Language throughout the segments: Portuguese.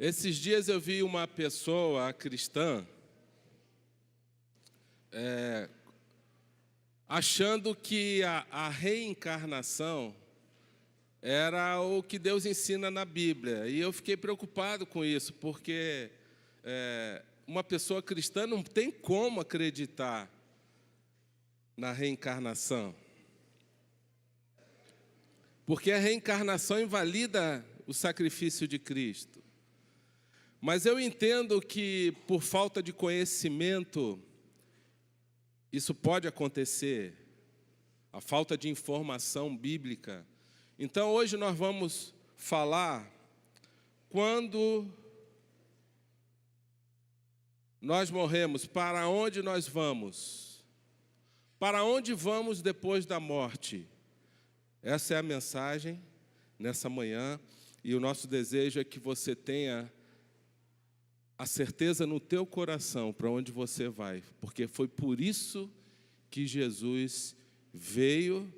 Esses dias eu vi uma pessoa cristã achando que a reencarnação era o que Deus ensina na Bíblia. E eu fiquei preocupado com isso, porque uma pessoa cristã não tem como acreditar na reencarnação. Porque a reencarnação invalida o sacrifício de Cristo. Mas eu entendo que, por falta de conhecimento, isso pode acontecer, a falta de informação bíblica. Então, hoje nós vamos falar quando nós morremos, para onde nós vamos? Para onde vamos depois da morte? Essa é a mensagem nessa manhã, e o nosso desejo é que você tenha a certeza no teu coração para onde você vai, porque foi por isso que Jesus veio,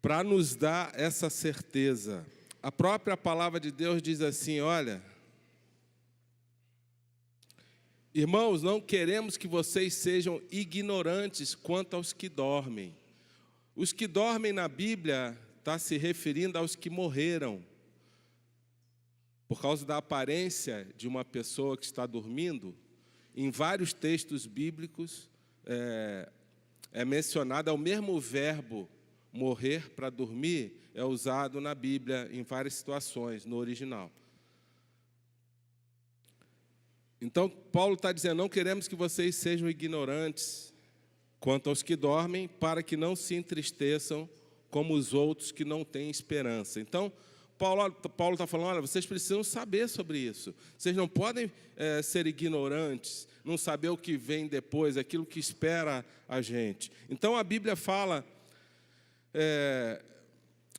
para nos dar essa certeza. A própria palavra de Deus diz assim, olha, irmãos, não queremos que vocês sejam ignorantes quanto aos que dormem. Os que dormem na Bíblia está se referindo aos que morreram. Por causa da aparência de uma pessoa que está dormindo, em vários textos bíblicos é mencionado, o mesmo verbo morrer para dormir é usado na Bíblia em várias situações, no original. Então, Paulo está dizendo, não queremos que vocês sejam ignorantes quanto aos que dormem, para que não se entristeçam como os outros que não têm esperança. Então, Paulo está falando, olha, vocês precisam saber sobre isso. Vocês não podem ser ignorantes, não saber o que vem depois, aquilo que espera a gente. Então, a Bíblia fala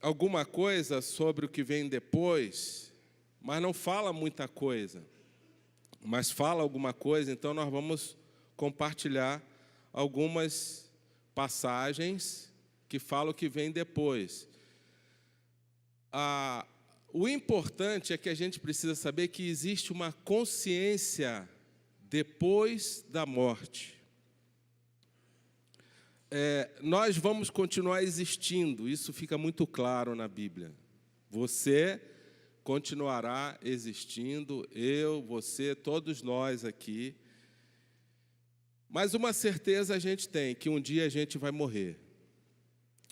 alguma coisa sobre o que vem depois, mas não fala muita coisa. Mas fala alguma coisa, então nós vamos compartilhar algumas passagens que falam o que vem depois. O importante é que a gente precisa saber que existe uma consciência depois da morte. Nós vamos continuar existindo, isso fica muito claro na Bíblia. Você continuará existindo, eu, você, todos nós aqui. Mas uma certeza a gente tem, que um dia a gente vai morrer.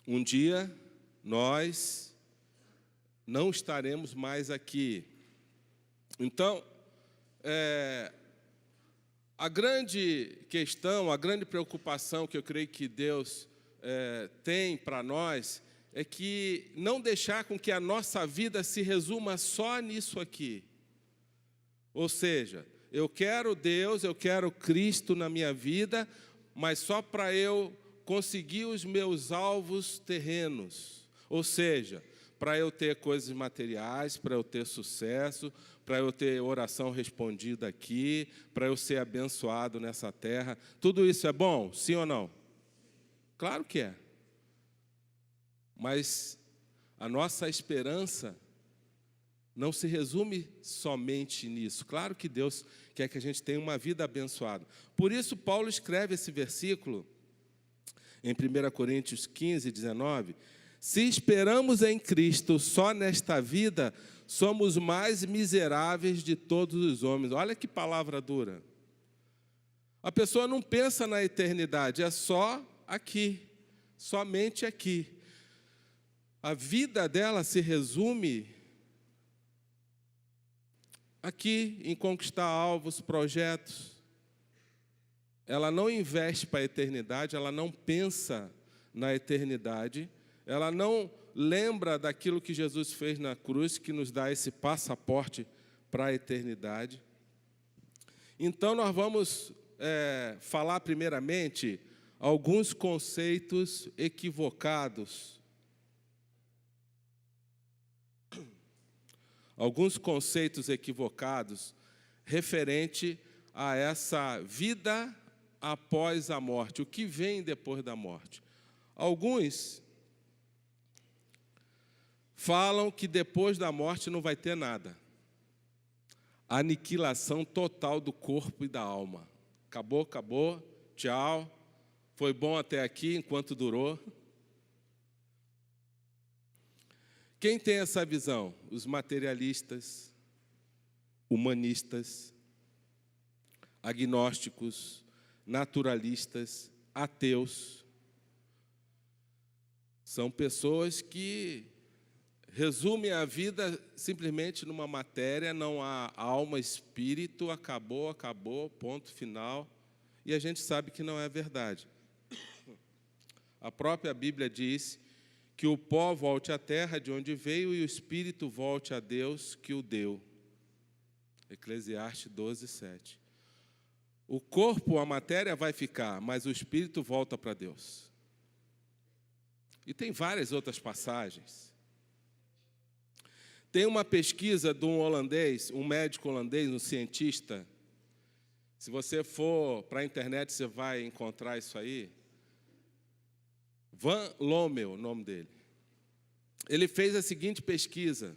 Um dia nós não estaremos mais aqui. Então, a grande questão, a grande preocupação que eu creio que Deus tem para nós é que não deixar com que a nossa vida se resuma só nisso aqui. Ou seja, eu quero Deus, eu quero Cristo na minha vida, mas só para eu conseguir os meus alvos terrenos. Ou seja, para eu ter coisas materiais, para eu ter sucesso, para eu ter oração respondida aqui, para eu ser abençoado nessa terra. Tudo isso é bom? Sim ou não? Claro que é. Mas a nossa esperança não se resume somente nisso. Claro que Deus quer que a gente tenha uma vida abençoada. Por isso, Paulo escreve esse versículo em 1 Coríntios 15, 19. Se esperamos em Cristo só nesta vida, somos mais miseráveis de todos os homens. Olha que palavra dura. A pessoa não pensa na eternidade, é só aqui, somente aqui. A vida dela se resume aqui em conquistar alvos, projetos. Ela não investe para a eternidade, ela não pensa na eternidade, ela não lembra daquilo que Jesus fez na cruz, que nos dá esse passaporte para a eternidade. Então, nós vamos falar primeiramente alguns conceitos equivocados. Alguns conceitos equivocados referente a essa vida após a morte, o que vem depois da morte. Alguns falam que depois da morte não vai ter nada. aniquilação total do corpo e da alma. Acabou, acabou, tchau. Foi bom até aqui enquanto durou. Quem tem essa visão? Os materialistas, humanistas, agnósticos, naturalistas, ateus. São pessoas que resumem a vida simplesmente numa matéria, não há alma, espírito, acabou, acabou, ponto final. E a gente sabe que não é verdade. A própria Bíblia diz que o pó volte à terra de onde veio e o espírito volte a Deus que o deu. Eclesiastes 12:7. O corpo, a matéria vai ficar, mas o espírito volta para Deus. E tem várias outras passagens. Tem uma pesquisa de um holandês, um médico holandês, um cientista. Se você for para a internet, você vai encontrar isso aí. Van Lommel, o nome dele. Ele fez a seguinte pesquisa.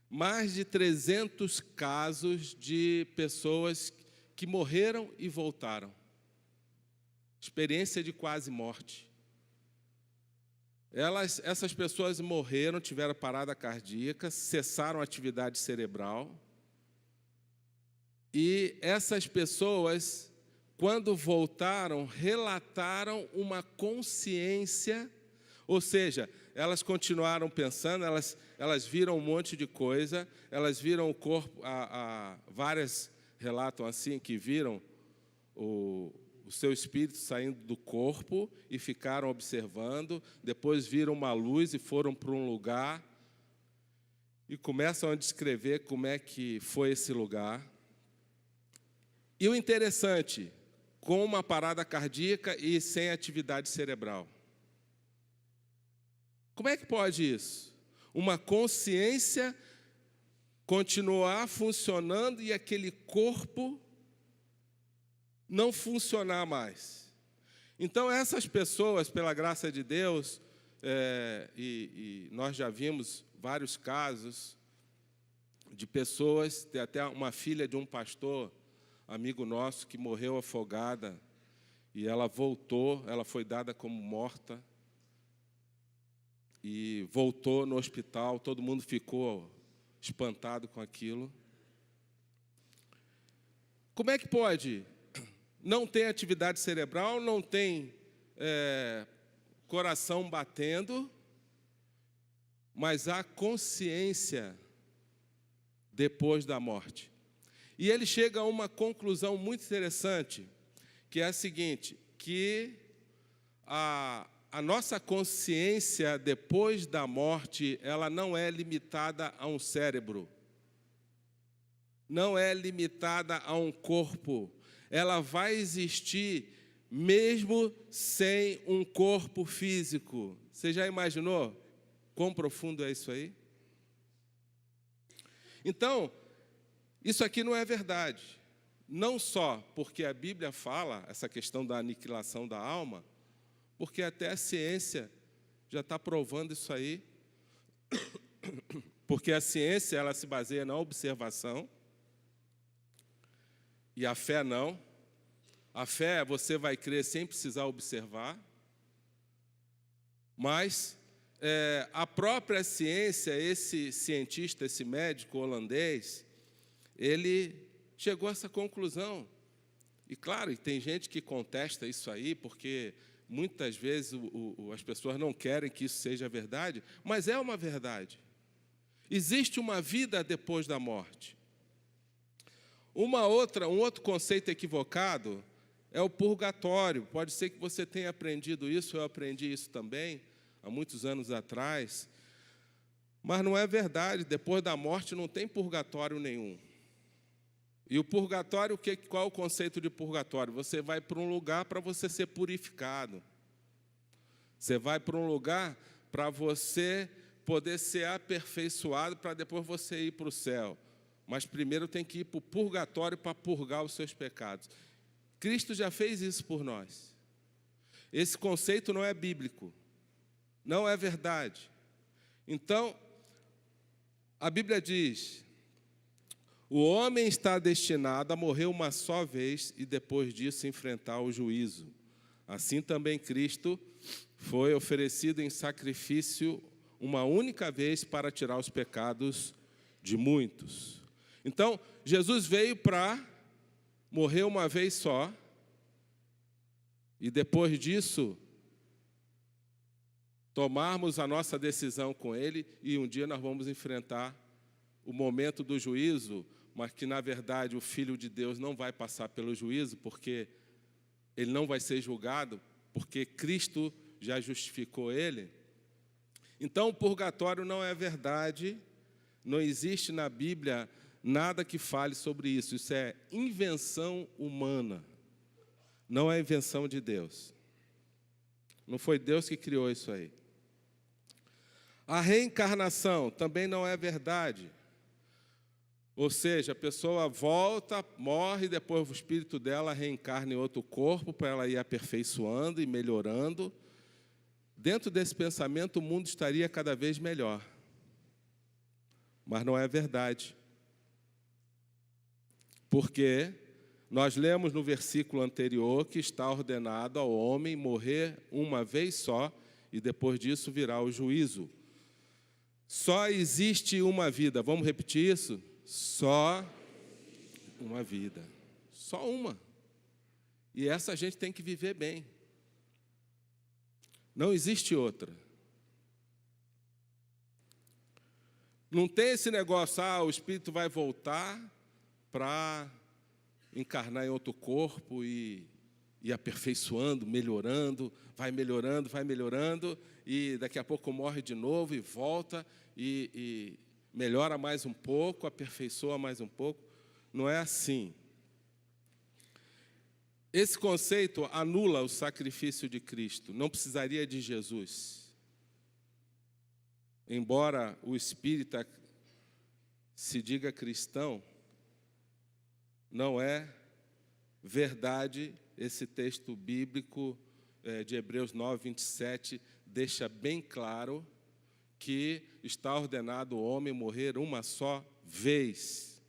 Mais de 300 casos de pessoas que morreram e voltaram. Experiência de quase morte. Essas pessoas morreram, tiveram parada cardíaca, cessaram a atividade cerebral. E essas pessoas, quando voltaram, relataram uma consciência, ou seja, elas continuaram pensando, elas viram um monte de coisa, elas viram o corpo, várias relatam assim, que viram o seu espírito saindo do corpo e ficaram observando, depois viram uma luz e foram para um lugar e começam a descrever como é que foi esse lugar. E o interessante, com uma parada cardíaca e sem atividade cerebral. Como é que pode isso? Uma consciência continuar funcionando e aquele corpo não funcionar mais. Então, essas pessoas, pela graça de Deus, e nós já vimos vários casos de pessoas, tem até uma filha de um pastor, amigo nosso, que morreu afogada, e ela voltou, ela foi dada como morta, e voltou no hospital, todo mundo ficou espantado com aquilo. Como é que pode? Não tem atividade cerebral, não tem coração batendo, mas há consciência depois da morte. E ele chega a uma conclusão muito interessante, que é a seguinte, que a nossa consciência depois da morte, ela não é limitada a um cérebro, não é limitada a um corpo, ela vai existir mesmo sem um corpo físico. Você já imaginou quão profundo é isso aí? Então, isso aqui não é verdade. Não só porque a Bíblia fala essa questão da aniquilação da alma, porque até a ciência já está provando isso aí. Porque a ciência, ela se baseia na observação e a fé não. A fé você vai crer sem precisar observar. Mas a própria ciência, esse cientista, esse médico holandês, ele chegou a essa conclusão. E claro, tem gente que contesta isso aí, porque muitas vezes as pessoas não querem que isso seja verdade, mas é uma verdade. Existe uma vida depois da morte. Um outro conceito equivocado é o purgatório. Pode ser que você tenha aprendido isso, eu aprendi isso também, há muitos anos atrás. Mas não é verdade, depois da morte não tem purgatório nenhum. E o purgatório, qual é o conceito de purgatório? Você vai para um lugar para você ser purificado. Você vai para um lugar para você poder ser aperfeiçoado, para depois você ir para o céu. Mas primeiro tem que ir para o purgatório para purgar os seus pecados. Cristo já fez isso por nós. Esse conceito não é bíblico. Não é verdade. Então, a Bíblia diz: O homem está destinado a morrer uma só vez e depois disso enfrentar o juízo. Assim também Cristo foi oferecido em sacrifício uma única vez para tirar os pecados de muitos. Então, Jesus veio para morrer uma vez só e depois disso tomarmos a nossa decisão com Ele e um dia nós vamos enfrentar o momento do juízo, mas que, na verdade, o Filho de Deus não vai passar pelo juízo, porque ele não vai ser julgado, porque Cristo já justificou ele. Então, o purgatório não é verdade, não existe na Bíblia nada que fale sobre isso. Isso é invenção humana, não é invenção de Deus. Não foi Deus que criou isso aí. A reencarnação também não é verdade. Ou seja, a pessoa volta, morre, depois o espírito dela reencarna em outro corpo para ela ir aperfeiçoando e melhorando. Dentro desse pensamento, o mundo estaria cada vez melhor. Mas não é verdade. Porque nós lemos no versículo anterior que está ordenado ao homem morrer uma vez só e depois disso virá o juízo. Só existe uma vida. Vamos repetir isso? Só uma vida. Só uma. E essa a gente tem que viver bem. Não existe outra. Não tem esse negócio, o espírito vai voltar para encarnar em outro corpo e aperfeiçoando, melhorando, vai melhorando, e daqui a pouco morre de novo e volta e melhora mais um pouco, aperfeiçoa mais um pouco. Não é assim. Esse conceito anula o sacrifício de Cristo. Não precisaria de Jesus. Embora o espírita se diga cristão, não é verdade. Esse texto bíblico de Hebreus 9, 27, deixa bem claro que está ordenado o homem morrer uma só vez.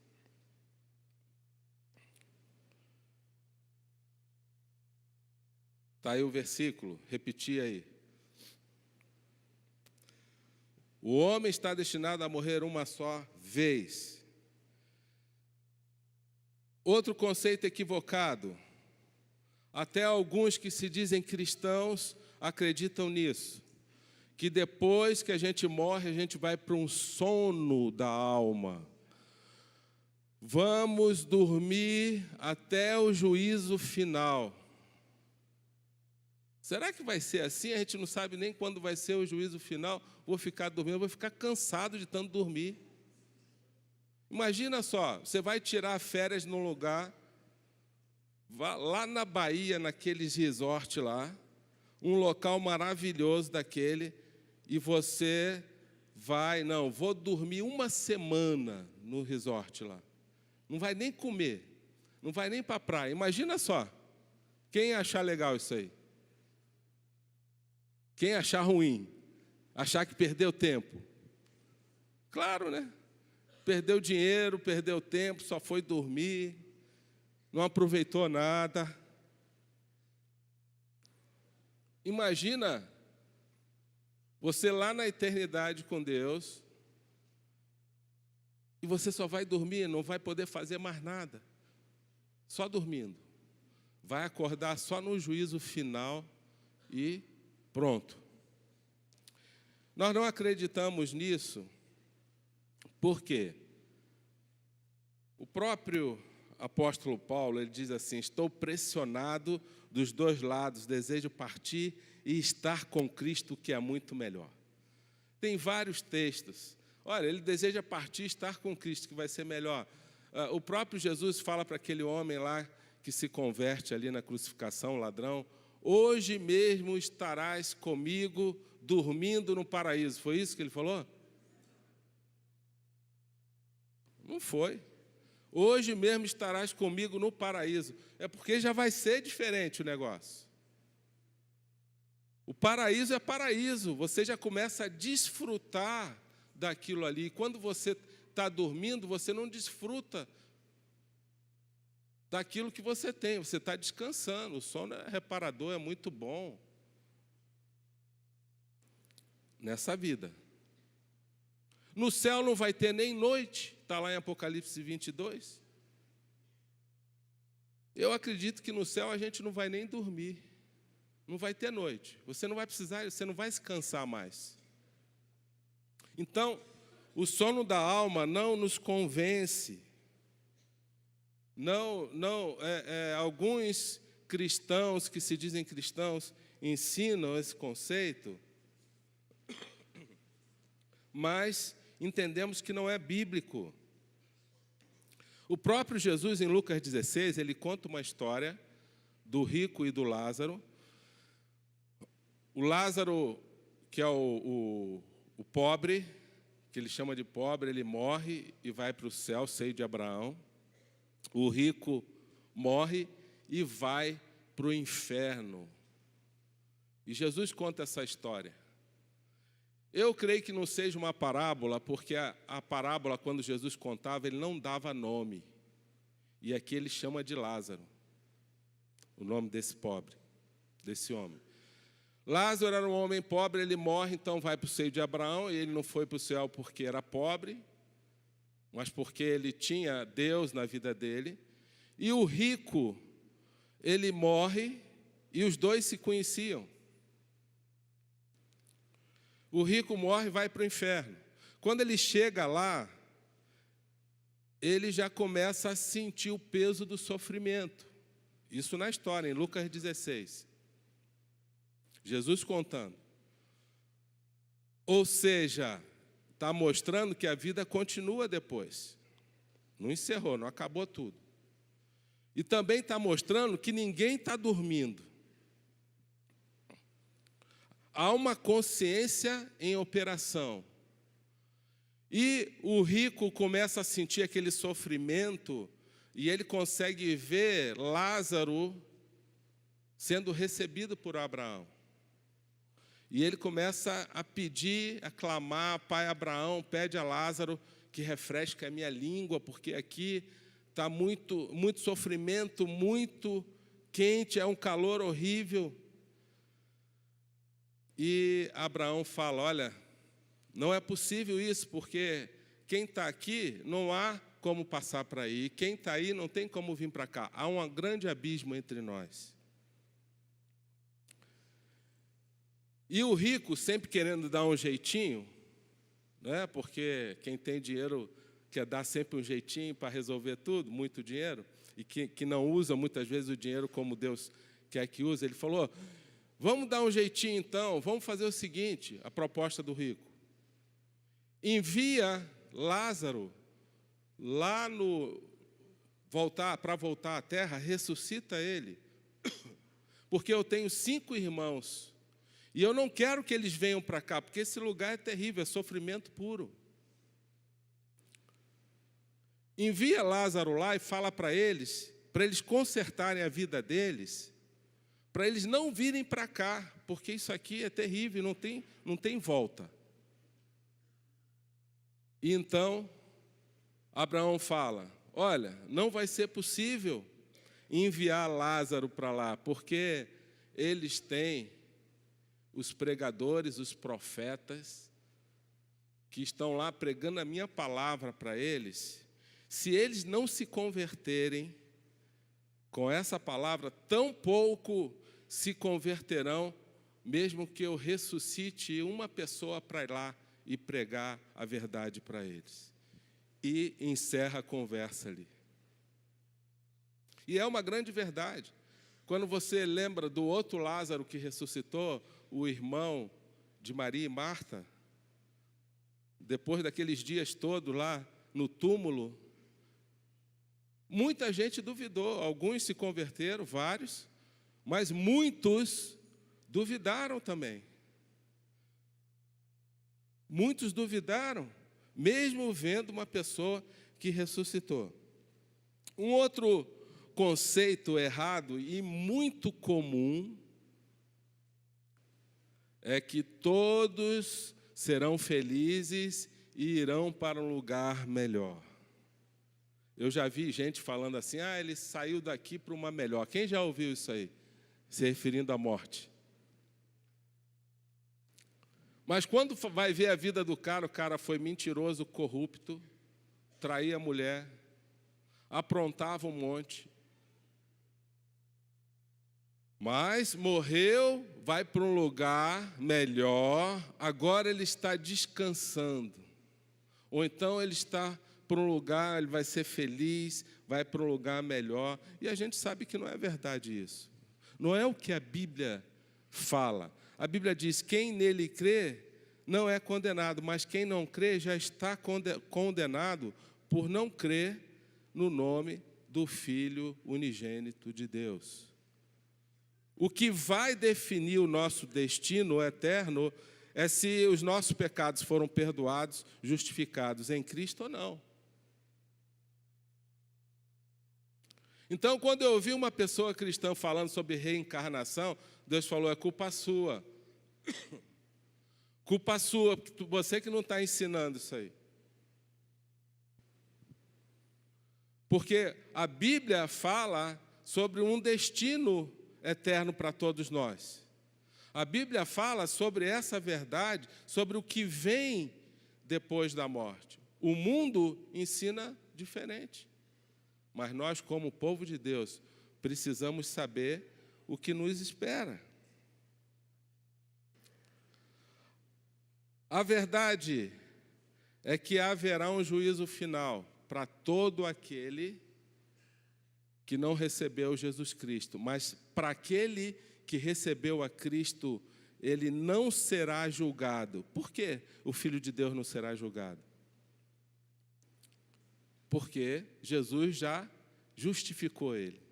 Está aí o versículo, repeti aí. O homem está destinado a morrer uma só vez. Outro conceito equivocado. Até alguns que se dizem cristãos acreditam nisso. Que depois que a gente morre, a gente vai para um sono da alma. Vamos dormir até o juízo final. Será que vai ser assim? A gente não sabe nem quando vai ser o juízo final. Vou ficar dormindo, vou ficar cansado de tanto dormir. Imagina só, você vai tirar férias num lugar, lá na Bahia, naqueles resorts lá, um local maravilhoso daquele, e você vai, não, vou dormir uma semana no resort lá. Não vai nem comer, não vai nem para a praia. Imagina só, quem achar legal isso aí? Quem achar ruim? Achar que perdeu tempo? Claro, né? Perdeu dinheiro, perdeu tempo, só foi dormir, não aproveitou nada. Imagina você lá na eternidade com Deus e você só vai dormir, não vai poder fazer mais nada, só dormindo. Vai acordar só no juízo final e pronto. Nós não acreditamos nisso, por quê? O próprio apóstolo Paulo, ele diz assim: estou pressionado dos dois lados, desejo partir e estar com Cristo, que é muito melhor. Tem vários textos. Olha, ele deseja partir e estar com Cristo, que vai ser melhor. O próprio Jesus fala para aquele homem lá que se converte ali na crucificação, ladrão: hoje mesmo estarás comigo dormindo no paraíso. Foi isso que ele falou? Não foi. Hoje mesmo estarás comigo no paraíso. É porque já vai ser diferente o negócio. O paraíso é paraíso. Você já começa a desfrutar daquilo ali. Quando você está dormindo, você não desfruta daquilo que você tem, você está descansando. O sono é reparador, é muito bom nessa vida. No céu não vai ter nem noite, está lá em Apocalipse 22. Eu acredito que no céu a gente não vai nem dormir, não vai ter noite. Você não vai precisar, você não vai se cansar mais. Então, o sono da alma não nos convence. Alguns cristãos que se dizem cristãos ensinam esse conceito, mas entendemos que não é bíblico. O próprio Jesus, em Lucas 16, ele conta uma história do rico e do Lázaro. O Lázaro, que é o pobre, que ele chama de pobre, ele morre e vai para o céu, seio de Abraão. O rico morre e vai para o inferno. E Jesus conta essa história. Eu creio que não seja uma parábola, porque a parábola, quando Jesus contava, ele não dava nome. E aqui ele chama de Lázaro, o nome desse pobre, desse homem. Lázaro era um homem pobre, ele morre, então vai para o seio de Abraão, e ele não foi para o céu porque era pobre, mas porque ele tinha Deus na vida dele. E o rico, ele morre, e os dois se conheciam. O rico morre e vai para o inferno. Quando ele chega lá, ele já começa a sentir o peso do sofrimento. Isso na história, em Lucas 16. Jesus contando. Ou seja, está mostrando que a vida continua depois. Não encerrou, não acabou tudo. E também está mostrando que ninguém está dormindo. Há uma consciência em operação. E o rico começa a sentir aquele sofrimento e ele consegue ver Lázaro sendo recebido por Abraão. E ele começa a pedir, a clamar: Pai Abraão, pede a Lázaro que refresque a minha língua, porque aqui está muito sofrimento, muito quente, é um calor horrível. E Abraão fala: olha, não é possível isso, porque quem está aqui não há como passar para aí, quem está aí não tem como vir para cá. Há um grande abismo entre nós. E o rico, sempre querendo dar um jeitinho, né? Porque quem tem dinheiro quer dar sempre um jeitinho para resolver tudo, muito dinheiro, e que não usa muitas vezes o dinheiro como Deus quer que use. Ele falou: vamos dar um jeitinho então, vamos fazer o seguinte, a proposta do rico. Envia Lázaro lá para voltar à terra, ressuscita ele, porque eu tenho 5 irmãos, e eu não quero que eles venham para cá, porque esse lugar é terrível, é sofrimento puro. Envia Lázaro lá e fala para eles consertarem a vida deles, para eles não virem para cá, porque isso aqui é terrível, não tem volta. E então, Abraão fala: olha, não vai ser possível enviar Lázaro para lá, porque eles têm os pregadores, os profetas, que estão lá pregando a minha palavra para eles. Se eles não se converterem com essa palavra, tão pouco se converterão, mesmo que eu ressuscite uma pessoa para ir lá e pregar a verdade para eles. E encerra a conversa ali. E é uma grande verdade. Quando você lembra do outro Lázaro que ressuscitou, o irmão de Maria e Marta, depois daqueles dias todos lá no túmulo, muita gente duvidou. Alguns se converteram, vários, mas muitos duvidaram também. Muitos duvidaram, mesmo vendo uma pessoa que ressuscitou. Um outro conceito errado e muito comum é que todos serão felizes e irão para um lugar melhor. Eu já vi gente falando assim, ele saiu daqui para uma melhor. Quem já ouviu isso aí? Se referindo à morte. Mas quando vai ver a vida do cara, o cara foi mentiroso, corrupto, traía a mulher, aprontava um monte. Mas morreu, vai para um lugar melhor, agora ele está descansando. Ou então ele está para um lugar, ele vai ser feliz, vai para um lugar melhor. E a gente sabe que não é verdade isso. Não é o que a Bíblia fala. A Bíblia diz, quem nele crê não é condenado, mas quem não crê já está condenado por não crer no nome do Filho unigênito de Deus. O que vai definir o nosso destino eterno é se os nossos pecados foram perdoados, justificados em Cristo ou não. Então, quando eu ouvi uma pessoa cristã falando sobre reencarnação, Deus falou, é culpa sua. Culpa sua, porque você que não está ensinando isso aí. Porque a Bíblia fala sobre um destino eterno para todos nós. A Bíblia fala sobre essa verdade, sobre o que vem depois da morte. O mundo ensina diferente. Mas nós, como povo de Deus, precisamos saber o que nos espera. A verdade é que haverá um juízo final para todo aquele que não recebeu Jesus Cristo. Mas para aquele que recebeu a Cristo, ele não será julgado. Por que o Filho de Deus não será julgado? Porque Jesus já justificou ele.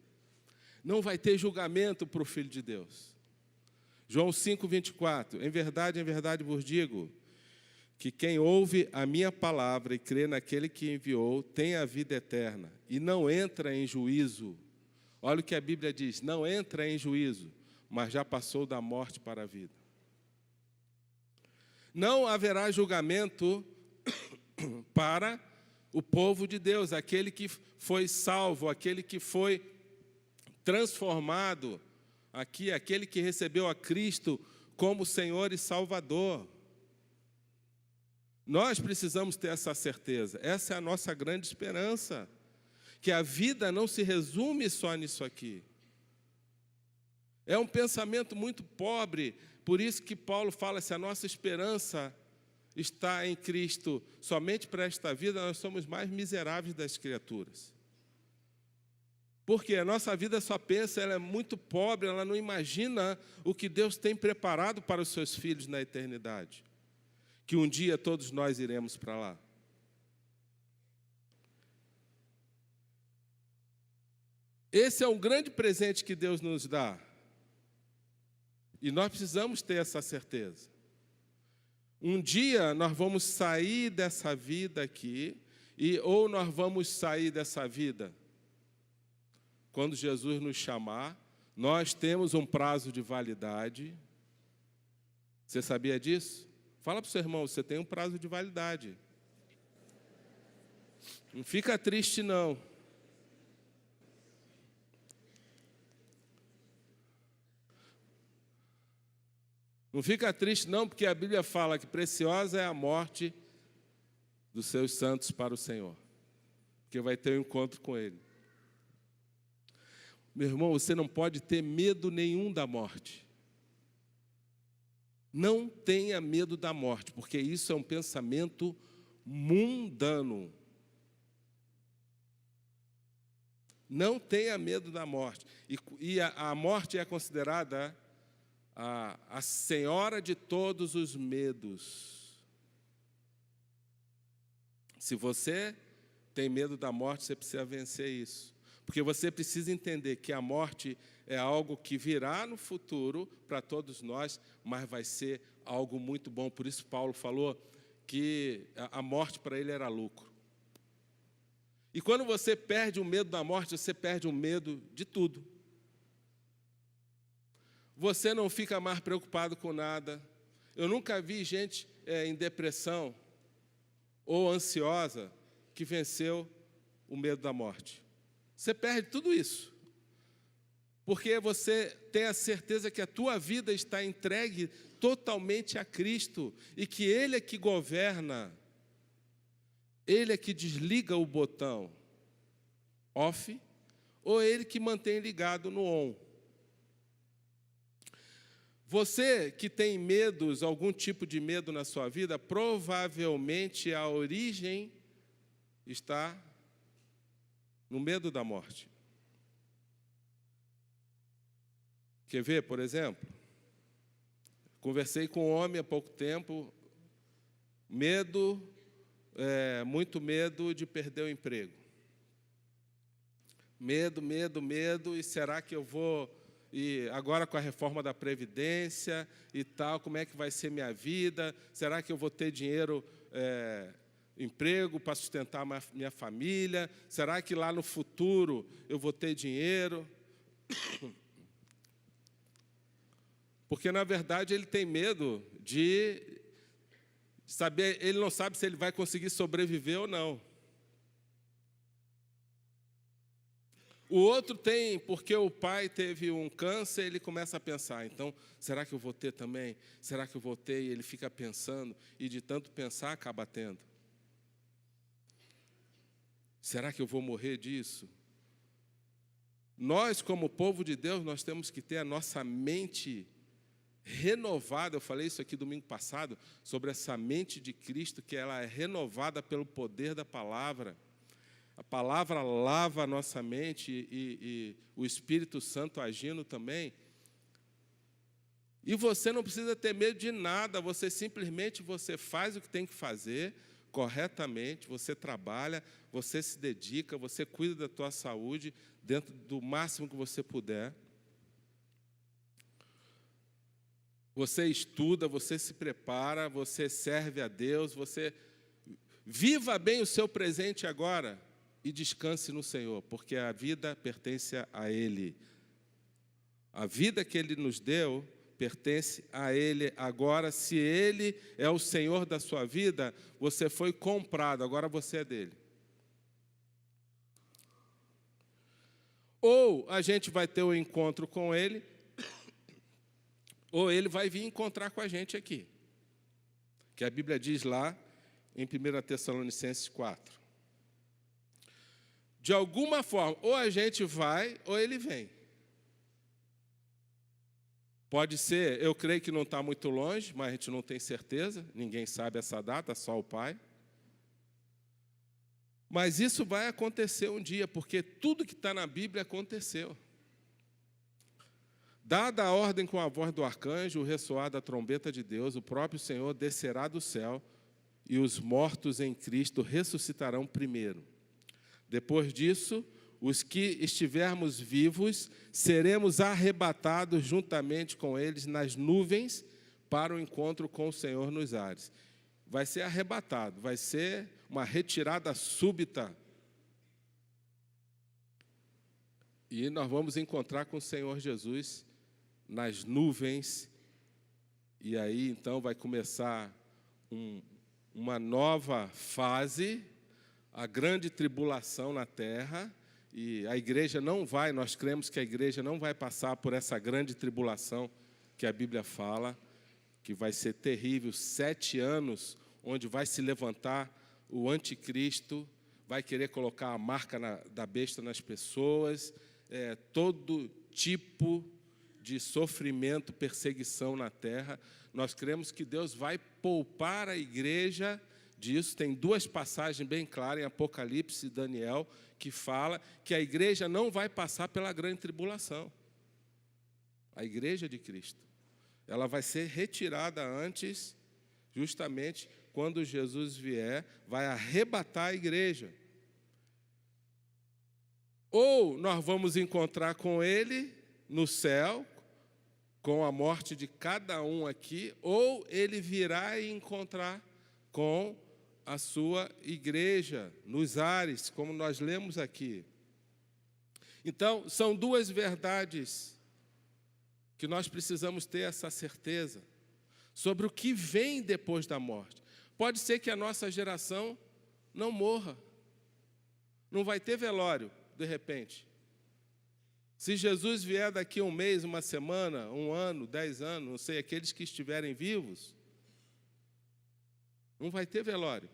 Não vai ter julgamento para o Filho de Deus. João 5:24, em verdade vos digo, que quem ouve a minha palavra e crê naquele que enviou, tem a vida eterna, e não entra em juízo. Olha o que a Bíblia diz, não entra em juízo, mas já passou da morte para a vida. Não haverá julgamento para o povo de Deus, aquele que foi salvo, aquele que foi transformado aqui, aquele que recebeu a Cristo como Senhor e Salvador. Nós precisamos ter essa certeza, essa é a nossa grande esperança, que a vida não se resume só nisso aqui. É um pensamento muito pobre, por isso que Paulo fala, se a nossa esperança está em Cristo somente para esta vida, nós somos mais miseráveis das criaturas. Porque a nossa vida só pensa, ela é muito pobre, ela não imagina o que Deus tem preparado para os seus filhos na eternidade. Que um dia todos nós iremos para lá. Esse é um grande presente que Deus nos dá. E nós precisamos ter essa certeza. Um dia nós vamos sair dessa vida aqui, ou nós vamos sair dessa vida. Quando Jesus nos chamar, nós temos um prazo de validade. Você sabia disso? Fala para o seu irmão, você tem um prazo de validade. Não fica triste, não. Não fica triste, não, porque a Bíblia fala que preciosa é a morte dos seus santos para o Senhor. Porque vai ter um encontro com Ele. Meu irmão, você não pode ter medo nenhum da morte. Não tenha medo da morte, porque isso é um pensamento mundano. Não tenha medo da morte. E a morte é considerada a senhora de todos os medos. Se você tem medo da morte, você precisa vencer isso. Porque você precisa entender que a morte é algo que virá no futuro para todos nós, mas vai ser algo muito bom. Por isso Paulo falou que a morte para ele era lucro. E quando você perde o medo da morte, você perde o medo de tudo. Você não fica mais preocupado com nada. Eu nunca vi gente em depressão ou ansiosa que venceu o medo da morte. Você perde tudo isso, porque você tem a certeza que a tua vida está entregue totalmente a Cristo e que Ele é que governa, Ele é que desliga o botão off ou Ele que mantém ligado no on. Você que tem medos, algum tipo de medo na sua vida, provavelmente a origem está no medo da morte. Quer ver, por exemplo? Conversei com um homem há pouco tempo, muito medo de perder o emprego. Medo, e será que eu vou... E agora com a reforma da Previdência e tal, como é que vai ser minha vida? Será que eu vou ter dinheiro, emprego para sustentar minha família? Será que lá no futuro eu vou ter dinheiro? Porque, na verdade, ele tem medo de saber, ele não sabe se ele vai conseguir sobreviver ou não. O outro tem, porque o pai teve um câncer, ele começa a pensar, então, será que eu vou ter também? Será que eu vou ter? E ele fica pensando, e de tanto pensar, acaba tendo. Será que eu vou morrer disso? Nós, como povo de Deus, nós temos que ter a nossa mente renovada. Eu falei isso aqui domingo passado, sobre essa mente de Cristo, que ela é renovada pelo poder da palavra. A palavra lava a nossa mente e o Espírito Santo agindo também. E você não precisa ter medo de nada, você simplesmente faz o que tem que fazer corretamente, você trabalha, você se dedica, você cuida da tua saúde dentro do máximo que você puder. Você estuda, você se prepara, você serve a Deus, você viva bem o seu presente agora. E descanse no Senhor, porque a vida pertence a Ele. A vida que Ele nos deu pertence a Ele. Agora, se Ele é o Senhor da sua vida, você foi comprado, agora você é dele. Ou a gente vai ter um encontro com Ele, ou Ele vai vir encontrar com a gente aqui. Que a Bíblia diz lá em 1 Tessalonicenses 4. De alguma forma, ou a gente vai, ou ele vem. Pode ser, eu creio que não está muito longe, mas a gente não tem certeza, ninguém sabe essa data, só o Pai. Mas isso vai acontecer um dia, porque tudo que está na Bíblia aconteceu. Dada a ordem com a voz do arcanjo, o ressoar da trombeta de Deus, o próprio Senhor descerá do céu, e os mortos em Cristo ressuscitarão primeiro. Depois disso, os que estivermos vivos, seremos arrebatados juntamente com eles nas nuvens para o encontro com o Senhor nos ares. Vai ser arrebatado, vai ser uma retirada súbita. E nós vamos encontrar com o Senhor Jesus nas nuvens. E aí, então, vai começar uma nova fase, a grande tribulação na terra, e a igreja não vai, nós cremos que a igreja não vai passar por essa grande tribulação que a Bíblia fala, que vai ser terrível, 7 anos, onde vai se levantar o anticristo, vai querer colocar a marca da besta nas pessoas, todo tipo de sofrimento, perseguição na terra. Nós cremos que Deus vai poupar a igreja disso. Tem 2 passagens bem claras em Apocalipse e Daniel que fala que a igreja não vai passar pela grande tribulação. A igreja de Cristo. Ela vai ser retirada antes, justamente quando Jesus vier, vai arrebatar a igreja. Ou nós vamos encontrar com Ele no céu, com a morte de cada um aqui, ou Ele virá e encontrar com a sua igreja nos ares, como nós lemos aqui. Então, são 2 verdades que nós precisamos ter essa certeza sobre o que vem depois da morte. Pode ser que a nossa geração não morra. Não vai ter velório, de repente. Se Jesus vier daqui a um mês, uma semana, um ano, 10 anos, não sei, aqueles que estiverem vivos, não vai ter velório.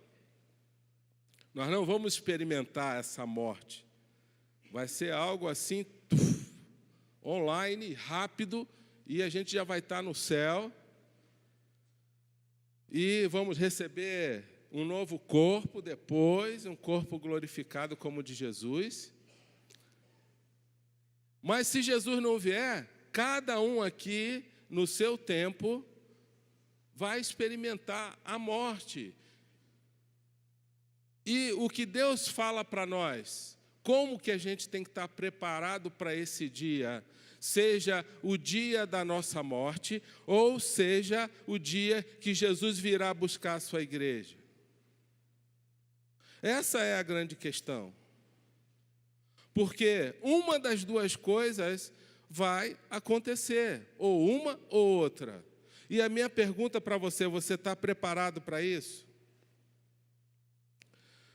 Nós não vamos experimentar essa morte. Vai ser algo assim, online, rápido, e a gente já vai estar no céu. E vamos receber um novo corpo depois, um corpo glorificado como o de Jesus. Mas se Jesus não vier, cada um aqui, no seu tempo, vai experimentar a morte. E o que Deus fala para nós, como que a gente tem que estar preparado para esse dia, seja o dia da nossa morte, ou seja o dia que Jesus virá buscar a sua igreja. Essa é a grande questão. Porque uma das duas coisas vai acontecer, ou uma ou outra. E a minha pergunta para você, você está preparado para isso?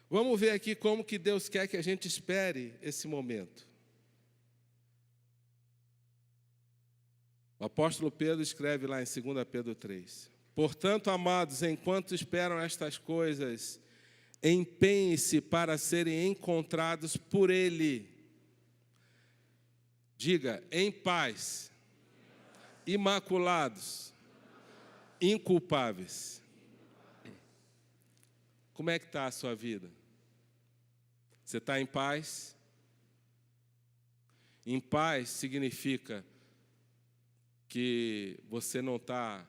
Vamos ver aqui como que Deus quer que a gente espere esse momento. O apóstolo Pedro escreve lá em 2 Pedro 3. Portanto, amados, enquanto esperam estas coisas, empenhem-se para serem encontrados por Ele. Diga, em paz, imaculados, inculpáveis. Como é que está a sua vida? Você está em paz? Em paz significa que você não está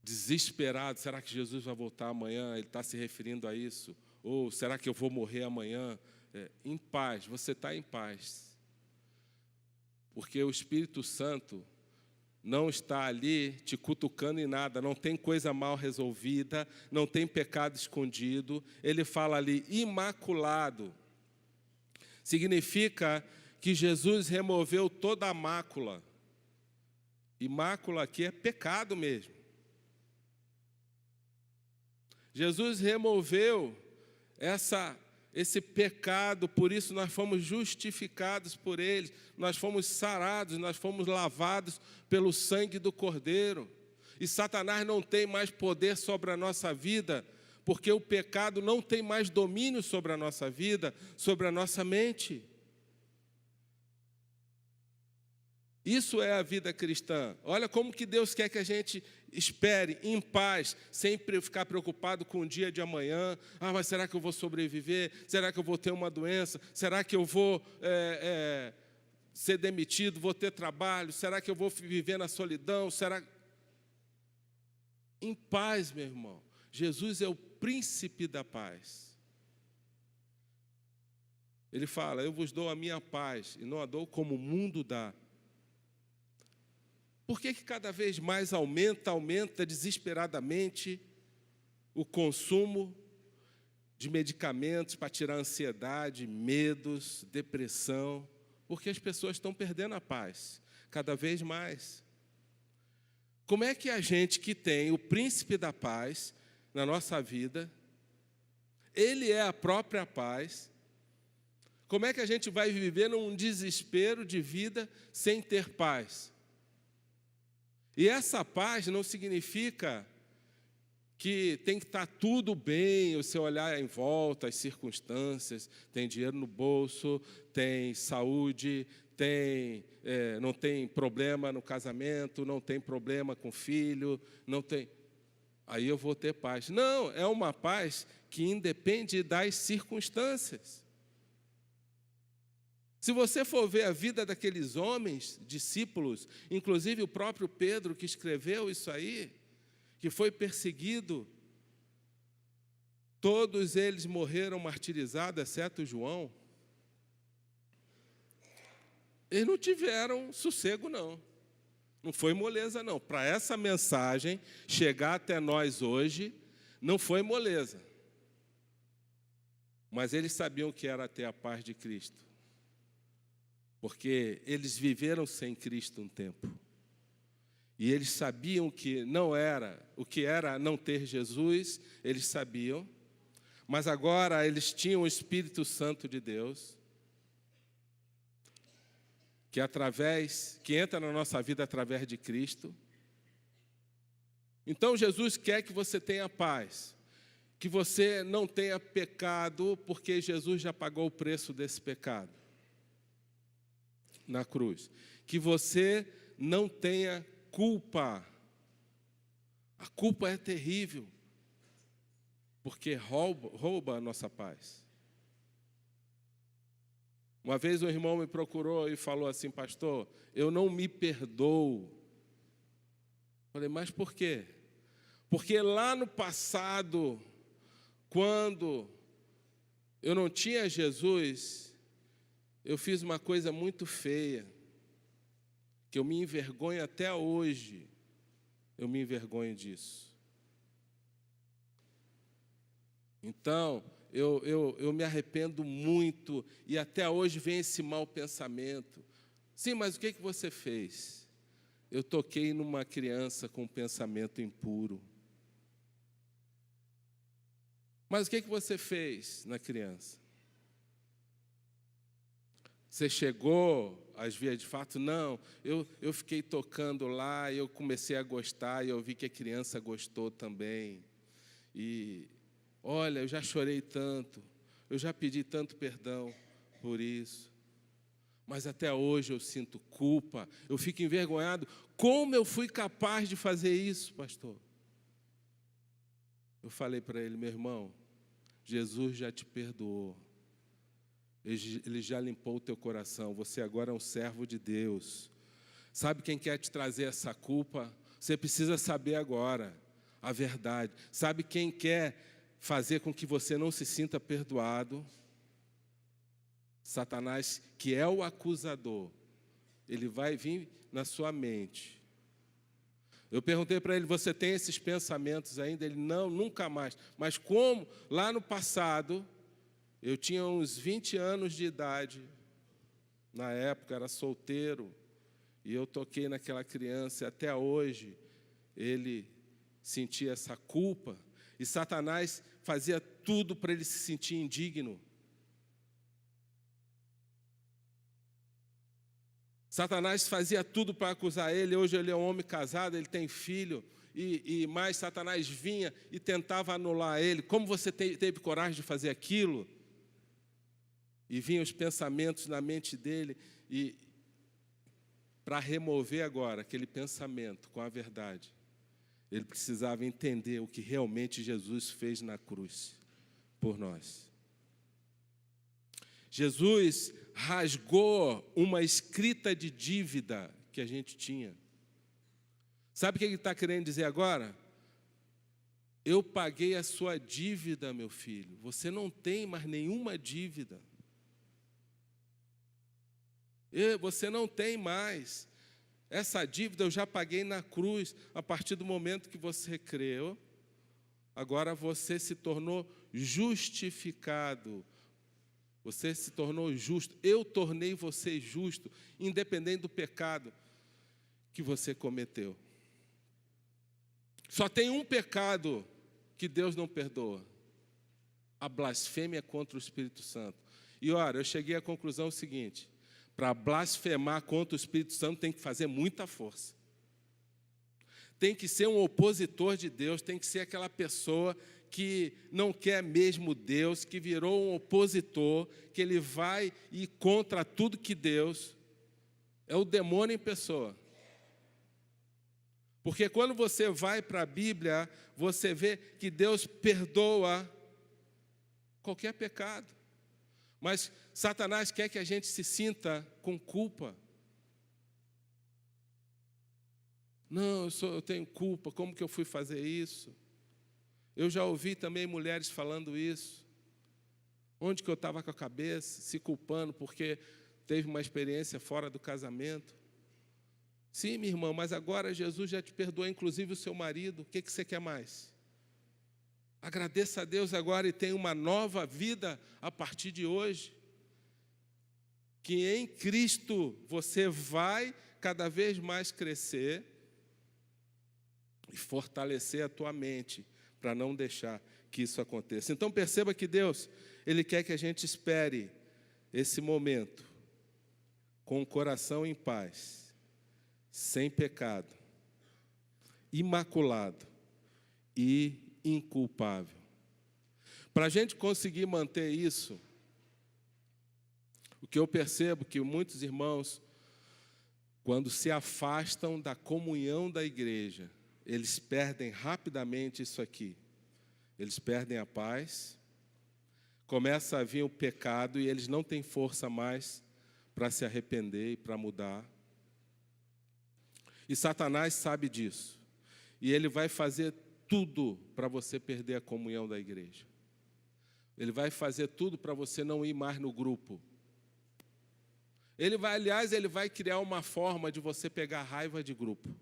desesperado. Será que Jesus vai voltar amanhã? Ele está se referindo a isso. Ou será que eu vou morrer amanhã? Em paz, você está em paz. Porque o Espírito Santo não está ali te cutucando em nada, não tem coisa mal resolvida, não tem pecado escondido. Ele fala ali, imaculado. Significa que Jesus removeu toda a mácula. E mácula aqui é pecado mesmo. Jesus removeu esse pecado, por isso nós fomos justificados por Ele, nós fomos sarados, nós fomos lavados pelo sangue do Cordeiro. E Satanás não tem mais poder sobre a nossa vida, porque o pecado não tem mais domínio sobre a nossa vida, sobre a nossa mente. Isso é a vida cristã. Olha como que Deus quer que a gente espere em paz, sem ficar preocupado com o dia de amanhã. Mas será que eu vou sobreviver? Será que eu vou ter uma doença? Será que eu vou ser demitido? Vou ter trabalho? Será que eu vou viver na solidão? Em paz, meu irmão. Jesus é o príncipe da paz. Ele fala, eu vos dou a minha paz, e não a dou como o mundo dá. Por que cada vez mais aumenta desesperadamente o consumo de medicamentos para tirar ansiedade, medos, depressão? Porque as pessoas estão perdendo a paz, cada vez mais. Como é que a gente que tem o príncipe da paz na nossa vida, ele é a própria paz, como é que a gente vai viver num desespero de vida sem ter paz? E essa paz não significa que tem que estar tudo bem, você olhar em volta, as circunstâncias, tem dinheiro no bolso, tem saúde, não tem problema no casamento, não tem problema com o filho, não tem... Aí eu vou ter paz. Não, é uma paz que independe das circunstâncias. Se você for ver a vida daqueles homens, discípulos, inclusive o próprio Pedro que escreveu isso aí, que foi perseguido, todos eles morreram martirizados, exceto João. Eles não tiveram sossego, não. Não foi moleza, não. Para essa mensagem chegar até nós hoje, não foi moleza. Mas eles sabiam que era ter a paz de Cristo. Porque eles viveram sem Cristo um tempo. E eles sabiam que não era, o que era não ter Jesus, eles sabiam, mas agora eles tinham o Espírito Santo de Deus, que entra na nossa vida através de Cristo. Então Jesus quer que você tenha paz, que você não tenha pecado, porque Jesus já pagou o preço desse pecado na cruz. Que você não tenha culpa. A culpa é terrível, porque rouba a nossa paz. Uma vez um irmão me procurou e falou assim: pastor, eu não me perdoo. Falei, mas por quê? Porque lá no passado, quando eu não tinha Jesus, eu fiz uma coisa muito feia, que eu me envergonho até hoje, eu me envergonho disso. Então, eu me arrependo muito, e até hoje vem esse mau pensamento. Sim, mas o que você fez? Eu toquei numa criança com um pensamento impuro. Mas o que você fez na criança? Você chegou às vias de fato? Não, eu fiquei tocando lá, eu comecei a gostar, e eu vi que a criança gostou também. E, olha, eu já chorei tanto, eu já pedi tanto perdão por isso. Mas até hoje eu sinto culpa, eu fico envergonhado. Como eu fui capaz de fazer isso, pastor? Eu falei para ele, meu irmão, Jesus já te perdoou. Ele já limpou o teu coração, você agora é um servo de Deus. Sabe quem quer te trazer essa culpa? Você precisa saber agora a verdade. Sabe quem quer fazer com que você não se sinta perdoado? Satanás, que é o acusador. Ele vai vir na sua mente. Eu perguntei para ele, você tem esses pensamentos ainda? Ele, não, nunca mais. Mas como lá no passado, eu tinha uns 20 anos de idade, na época era solteiro, e eu toquei naquela criança, e até hoje ele sentia essa culpa, e Satanás fazia tudo para ele se sentir indigno. Satanás fazia tudo para acusar ele. Hoje ele é um homem casado, ele tem filho, e mais Satanás vinha e tentava anular ele. Como você teve coragem de fazer aquilo? E vinham os pensamentos na mente dele, e para remover agora aquele pensamento com a verdade, ele precisava entender o que realmente Jesus fez na cruz por nós. Jesus rasgou uma escrita de dívida que a gente tinha. Sabe o que ele está querendo dizer agora? Eu paguei a sua dívida, meu filho. Você não tem mais nenhuma dívida. Você não tem mais. Essa dívida eu já paguei na cruz. A partir do momento que você creu, agora você se tornou justificado. Você se tornou justo. Eu tornei você justo, independente do pecado que você cometeu. Só tem um pecado que Deus não perdoa: a blasfêmia contra o Espírito Santo. E olha, eu cheguei à conclusão seguinte: para blasfemar contra o Espírito Santo tem que fazer muita força. Tem que ser um opositor de Deus, tem que ser aquela pessoa que não quer mesmo Deus, que virou um opositor, que ele vai ir contra tudo que Deus... É o demônio em pessoa. Porque quando você vai para a Bíblia, você vê que Deus perdoa qualquer pecado. Mas Satanás quer que a gente se sinta com culpa. Não, eu tenho culpa, como que eu fui fazer isso? Eu já ouvi também mulheres falando isso. Onde que eu estava com a cabeça, se culpando porque teve uma experiência fora do casamento. Sim, minha irmã, mas agora Jesus já te perdoou, inclusive o seu marido. O que você quer mais? Agradeça a Deus agora e tenha uma nova vida a partir de hoje. Que em Cristo você vai cada vez mais crescer e fortalecer a tua mente para não deixar que isso aconteça. Então perceba que Deus, Ele quer que a gente espere esse momento com o coração em paz, sem pecado, imaculado e inculpável. Para a gente conseguir manter isso, o que eu percebo que muitos irmãos, quando se afastam da comunhão da igreja, eles perdem rapidamente isso aqui. Eles perdem a paz, começa a vir o pecado e eles não têm força mais para se arrepender e para mudar. E Satanás sabe disso. E ele vai fazer tudo para você perder a comunhão da igreja. Ele vai fazer tudo para você não ir mais no grupo. Ele vai criar uma forma de você pegar raiva de grupo.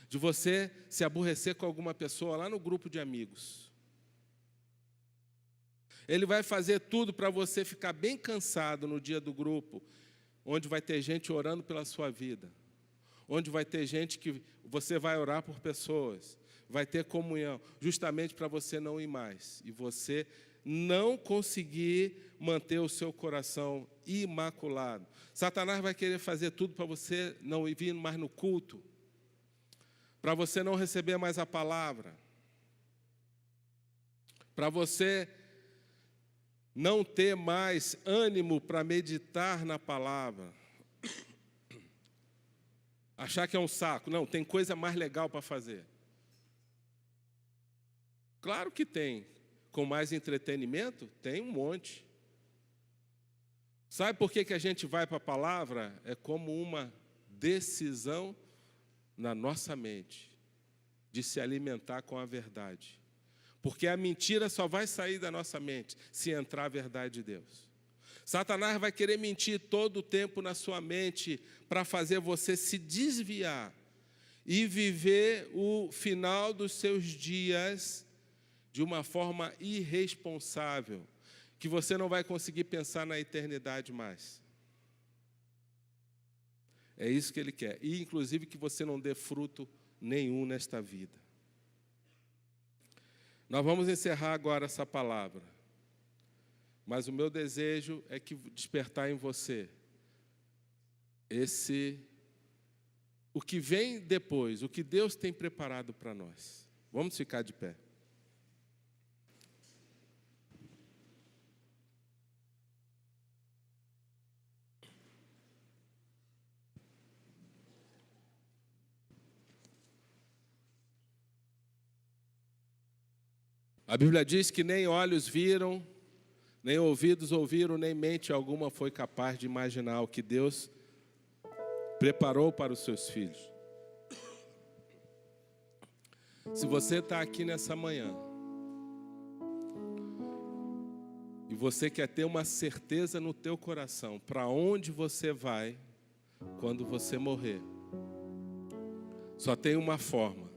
De você se aborrecer com alguma pessoa lá no grupo de amigos. Ele vai fazer tudo para você ficar bem cansado no dia do grupo, onde vai ter gente orando pela sua vida. Onde vai ter gente que você vai orar por pessoas. Vai ter comunhão, justamente para você não ir mais. E você não conseguir manter o seu coração imaculado. Satanás vai querer fazer tudo para você não vir mais no culto, para você não receber mais a palavra, para você não ter mais ânimo para meditar na palavra, achar que é um saco. Não, tem coisa mais legal para fazer. Claro que tem. Com mais entretenimento? Tem um monte. Sabe por que a gente vai para a palavra? É como uma decisão na nossa mente de se alimentar com a verdade. Porque a mentira só vai sair da nossa mente se entrar a verdade de Deus. Satanás vai querer mentir todo o tempo na sua mente para fazer você se desviar e viver o final dos seus dias de uma forma irresponsável, que você não vai conseguir pensar na eternidade mais. É isso que ele quer. E, inclusive, que você não dê fruto nenhum nesta vida. Nós vamos encerrar agora essa palavra. Mas o meu desejo é que despertar em você o que vem depois, o que Deus tem preparado para nós. Vamos ficar de pé. A Bíblia diz que nem olhos viram, nem ouvidos ouviram, nem mente alguma foi capaz de imaginar o que Deus preparou para os seus filhos. Se você está aqui nessa manhã e você quer ter uma certeza no teu coração para onde você vai quando você morrer, só tem uma forma: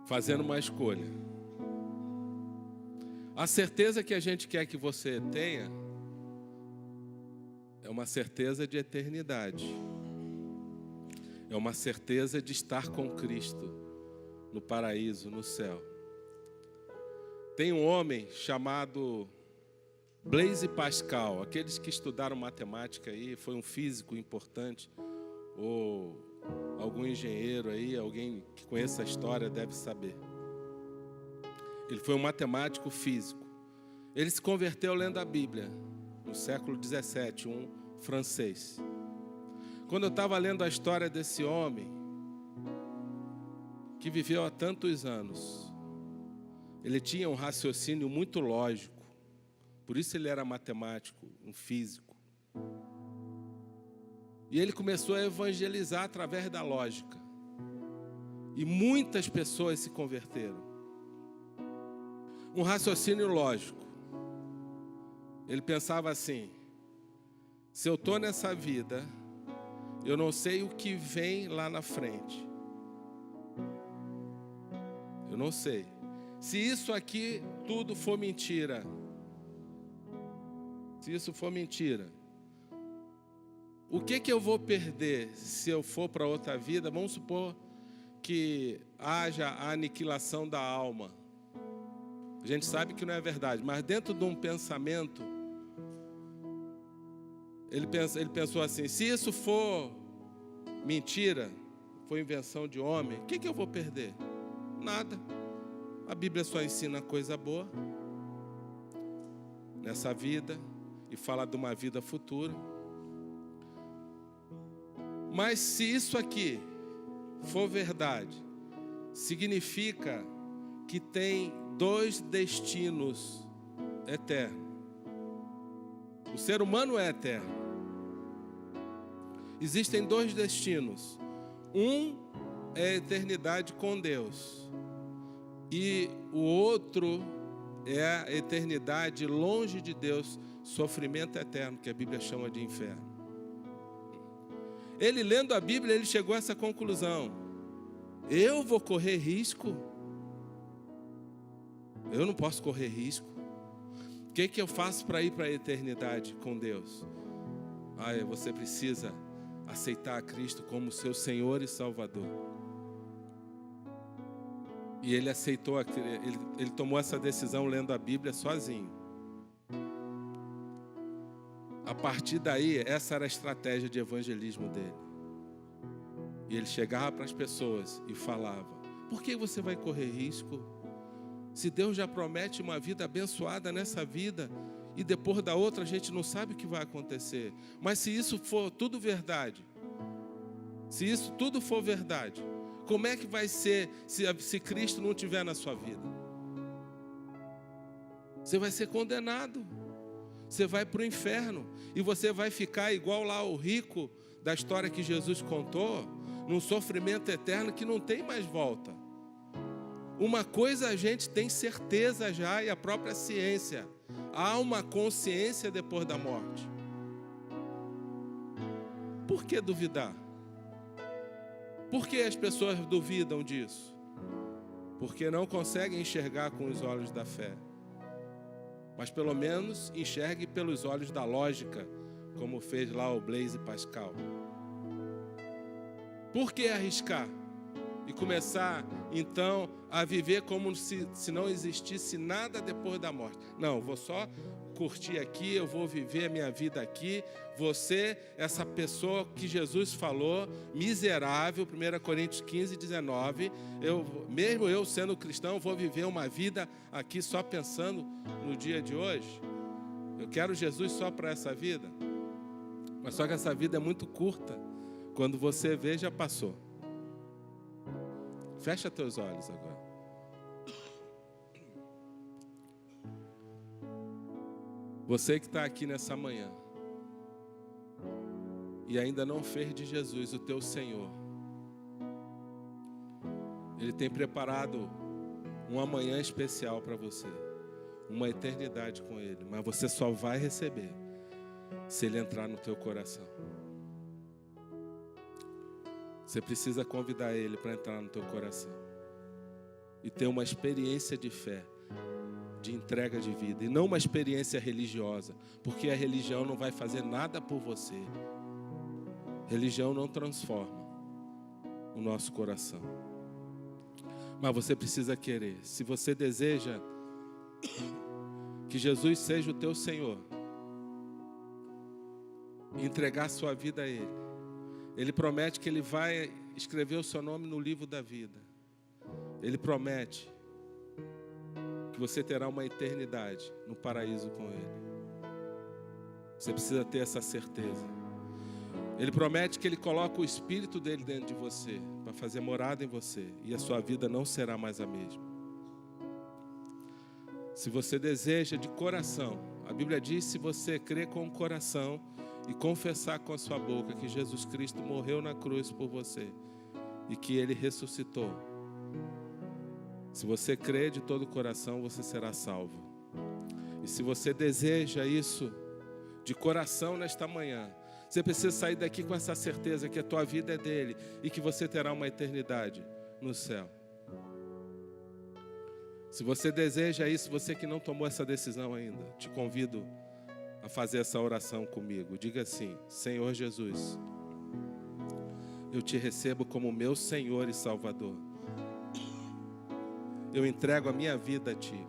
fazendo uma escolha. A certeza que a gente quer que você tenha é uma certeza de eternidade. É uma certeza de estar com Cristo no paraíso, no céu. Tem um homem chamado Blaise Pascal. Aqueles que estudaram matemática aí, foi um físico importante, ou algum engenheiro aí, alguém que conheça a história deve saber. Ele foi um matemático físico. Ele se converteu lendo a Bíblia, no século XVII, um francês. Quando eu estava lendo a história desse homem, que viveu há tantos anos, ele tinha um raciocínio muito lógico. Por isso ele era matemático, um físico. E ele começou a evangelizar através da lógica. E muitas pessoas se converteram. Um raciocínio lógico. Ele pensava assim: se eu estou nessa vida, eu não sei o que vem lá na frente. Eu não sei. Se isso aqui tudo for mentira, se isso for mentira, o que eu vou perder se eu for para outra vida? Vamos supor que haja a aniquilação da alma. A gente sabe que não é verdade, mas dentro de um pensamento, ele pensou assim: se isso for mentira, for invenção de homem, o que eu vou perder? Nada. A Bíblia só ensina coisa boa nessa vida e fala de uma vida futura. Mas se isso aqui for verdade, significa que tem dois destinos eternos. O ser humano é eterno. Existem dois destinos. Um é a eternidade com Deus. E o outro é a eternidade longe de Deus, sofrimento eterno, que a Bíblia chama de inferno. Ele, lendo a Bíblia, ele chegou a essa conclusão: eu vou correr risco? Eu não posso correr risco. O que eu faço para ir para a eternidade com Deus? Você precisa aceitar a Cristo como seu Senhor e Salvador. E ele aceitou, ele tomou essa decisão lendo a Bíblia sozinho. A partir daí, essa era a estratégia de evangelismo dele. E ele chegava para as pessoas e falava: por que você vai correr risco? Se Deus já promete uma vida abençoada nessa vida, e depois da outra a gente não sabe o que vai acontecer. Mas se isso for tudo verdade, se isso tudo for verdade, como é que vai ser se Cristo não estiver na sua vida? Você vai ser condenado. Você vai para o inferno. E você vai ficar igual lá o rico da história que Jesus contou, num sofrimento eterno que não tem mais volta. Uma coisa a gente tem certeza já, e a própria ciência: há uma consciência depois da morte. Por que duvidar? Por que as pessoas duvidam disso? Porque não conseguem enxergar com os olhos da fé. Mas pelo menos enxergue pelos olhos da lógica, como fez lá o Blaise Pascal. Por que arriscar? E começar, então, a viver como se não existisse nada depois da morte. Não, vou só curtir aqui, eu vou viver a minha vida aqui. Você, essa pessoa que Jesus falou, miserável, 1 Coríntios 15, 19, mesmo eu sendo cristão, vou viver uma vida aqui só pensando no dia de hoje. Eu quero Jesus só para essa vida. Mas só que essa vida é muito curta. Quando você vê, já passou. Fecha teus olhos agora. Você que está aqui nessa manhã e ainda não fez de Jesus o teu Senhor, Ele tem preparado um amanhã especial para você, uma eternidade com Ele, mas você só vai receber se Ele entrar no teu coração. Você precisa convidar Ele para entrar no teu coração e ter uma experiência de fé, de entrega de vida, e não uma experiência religiosa, porque a religião não vai fazer nada por você. Religião não transforma o nosso coração. Mas você precisa querer. Se você deseja que Jesus seja o teu Senhor, entregar sua vida a Ele, Ele promete que Ele vai escrever o seu nome no livro da vida. Ele promete que você terá uma eternidade no paraíso com Ele. Você precisa ter essa certeza. Ele promete que Ele coloca o Espírito dEle dentro de você, para fazer morada em você, e a sua vida não será mais a mesma. Se você deseja de coração, a Bíblia diz: se você crer com o coração e confessar com a sua boca que Jesus Cristo morreu na cruz por você e que Ele ressuscitou, se você crer de todo o coração, você será salvo. E se você deseja isso de coração nesta manhã, você precisa sair daqui com essa certeza que a tua vida é dele e que você terá uma eternidade no céu. Se você deseja isso, você que não tomou essa decisão ainda, te convido a fazer essa oração comigo. Diga assim: Senhor Jesus, eu te recebo como meu Senhor e Salvador. Eu entrego a minha vida a Ti.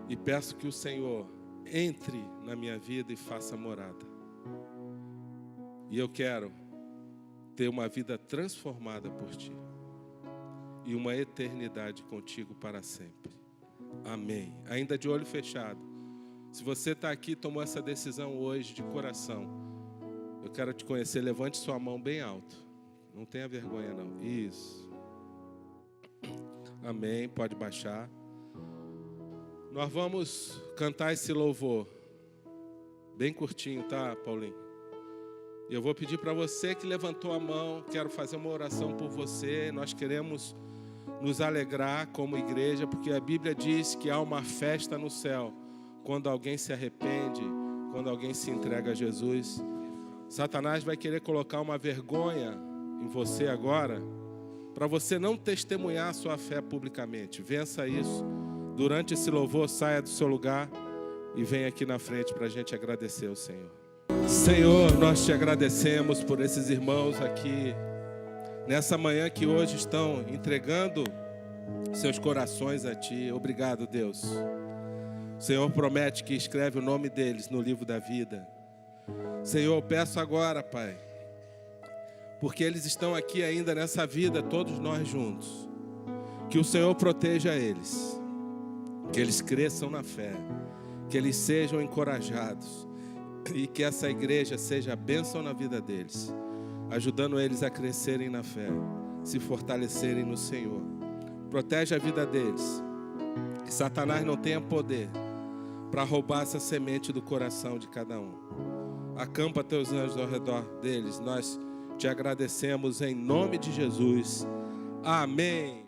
E peço que o Senhor entre na minha vida e faça morada. E eu quero ter uma vida transformada por Ti. E uma eternidade contigo para sempre. Amém. Ainda de olho fechado. Se você está aqui e tomou essa decisão hoje de coração, eu quero te conhecer. Levante sua mão bem alto. Não tenha vergonha não. Isso. Amém. Pode baixar. Nós vamos cantar esse louvor. Bem curtinho, tá, Paulinho? E eu vou pedir para você que levantou a mão, quero fazer uma oração por você. Nós queremos nos alegrar como igreja, porque a Bíblia diz que há uma festa no céu quando alguém se arrepende, quando alguém se entrega a Jesus. Satanás vai querer colocar uma vergonha em você agora, para você não testemunhar a sua fé publicamente. Vença isso. Durante esse louvor, saia do seu lugar e venha aqui na frente para a gente agradecer ao Senhor. Senhor, nós te agradecemos por esses irmãos aqui, nessa manhã que hoje estão entregando seus corações a Ti. Obrigado, Deus. O Senhor promete que escreve o nome deles no livro da vida. Senhor, eu peço agora, Pai, porque eles estão aqui ainda nessa vida, todos nós juntos, que o Senhor proteja eles, que eles cresçam na fé, que eles sejam encorajados e que essa igreja seja a bênção na vida deles, ajudando eles a crescerem na fé, se fortalecerem no Senhor. Protege a vida deles, que Satanás não tenha poder para roubar essa semente do coração de cada um. Acampa teus anjos ao redor deles. Nós te agradecemos em nome de Jesus. Amém.